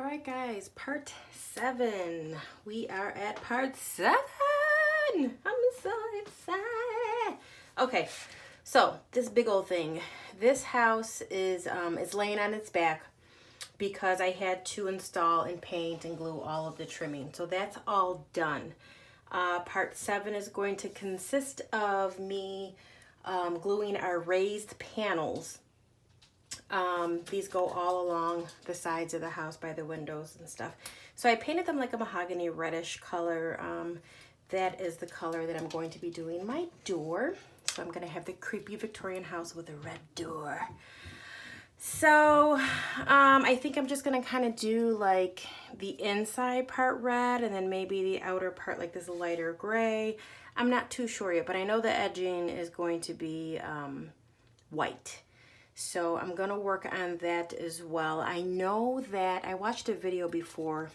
right, guys, part 7. We are at part 7. I'm so excited. Okay, so this big old thing. This house is laying on its back because I had to install and paint and glue all of the trimming. So that's all done. Part 7 is going to consist of me gluing our raised panels. These go all along the sides of the house by the windows and stuff. So I painted them like a mahogany reddish color. That is the color that I'm going to be doing my door. So I'm going to have the creepy Victorian house with a red door. So I think I'm just going to kind of do like the inside part red and then maybe the outer part like this lighter gray. I'm not too sure yet, but I know the edging is going to be white. So I'm going to work on that as well. I know that I watched a video before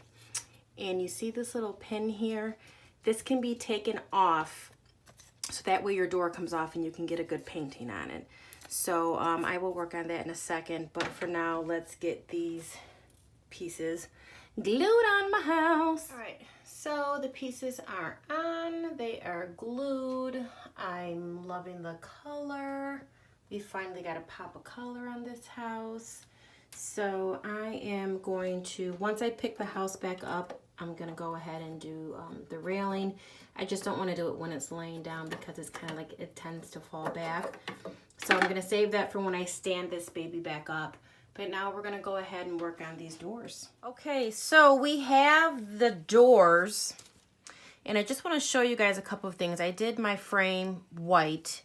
and you see this little pin here. This can be taken off so that way your door comes off and you can get a good painting on it. So I will work on that in a second, but for now, let's get these pieces glued on my house. All right, so the pieces are on, they are glued. I'm loving the color. We finally got a pop of color on this house. So I am going to, once I pick the house back up, I'm gonna go ahead and do the railing. I just don't wanna do it when it's laying down because it's kind of like, it tends to fall back. So I'm gonna save that for when I stand this baby back up. But now we're gonna go ahead and work on these doors. Okay, so we have the doors. And I just wanna show you guys a couple of things. I did my frame white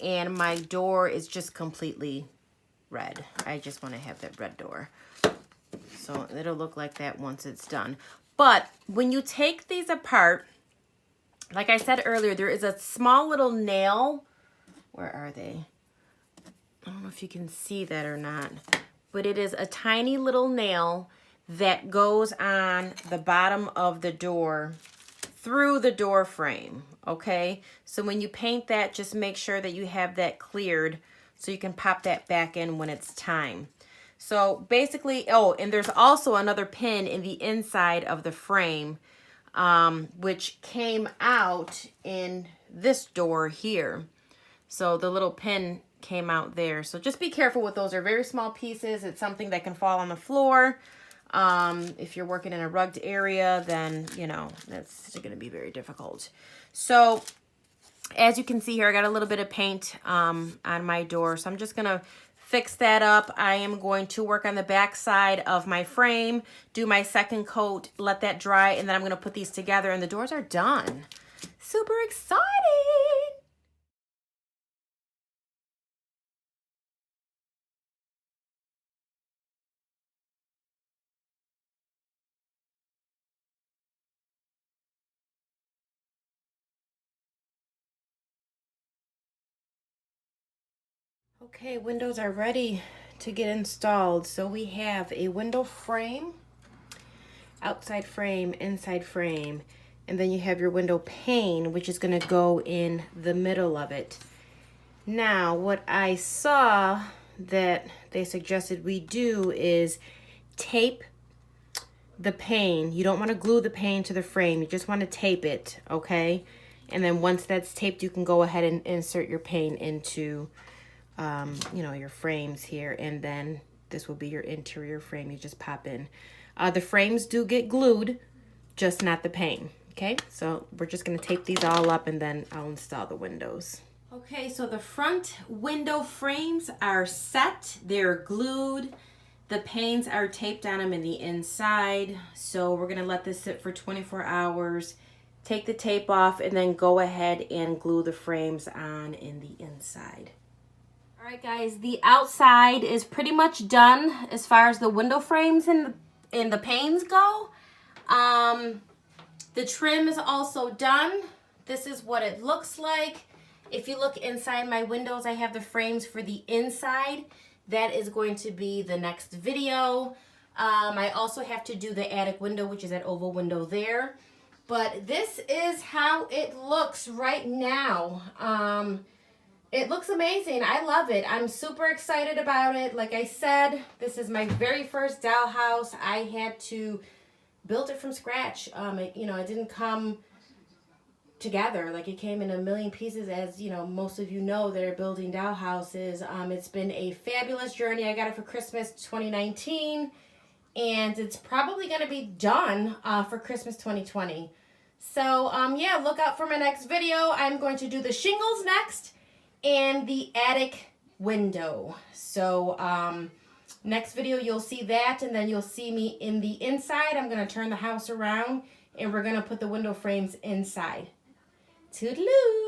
and my door is just completely red. I just wanna have that red door. So it'll look like that once it's done. But when you take these apart, like I said earlier, there is a small little nail. Where are they? I don't know if you can see that or not, but it is a tiny little nail that goes on the bottom of the door through the door frame, okay? So when you paint that, just make sure that you have that cleared so you can pop that back in when it's time. So basically, oh, and there's also another pin in the inside of the frame, which came out in this door here. So the little pin came out there. So just be careful with those. They're very small pieces. It's something that can fall on the floor. If you're working in a rugged area, then, you know, that's going to be very difficult. So as you can see here, I got a little bit of paint on my door. So I'm just going to fix that up. I am going to work on the back side of my frame, do my second coat, let that dry, and then I'm going to put these together and the doors are done. Super exciting! Okay, windows are ready to get installed. So we have a window frame, outside frame, inside frame, and then you have your window pane, which is going to go in the middle of it. Now, what I saw that they suggested we do is tape the pane. You don't want to glue the pane to the frame. You just want to tape it, okay? And then once that's taped, you can go ahead and insert your pane into you know, your frames here, and then this will be your interior frame. You just pop in. The frames do get glued, just not the pane. Okay, so we're just going to tape these all up and then I'll install the windows. Okay, so the front window frames are set. They're glued. The panes are taped on them in the inside. So we're going to let this sit for 24 hours. Take the tape off and then go ahead and glue the frames on in the inside. All right, guys, the outside is pretty much done as far as the window frames and the panes go. The trim is also done. This is what it looks like. If you look inside my windows, I have the frames for the inside. That is going to be the next video. I also have to do the attic window, which is that oval window there. But this is how it looks right now. It looks amazing. I love it. I'm super excited about it. Like I said, this is my very first dollhouse. I had to build it from scratch. It didn't come together. Like, it came in a million pieces, as most of you know that are building dollhouses. It's been a fabulous journey. I got it for Christmas 2019, and it's probably going to be done for Christmas 2020. So yeah, look out for my next video. I'm going to do the shingles next and the attic window. So next video you'll see that, and then you'll see me in the inside. I'm going to turn the house around and we're going to put the window frames inside. Toodaloo!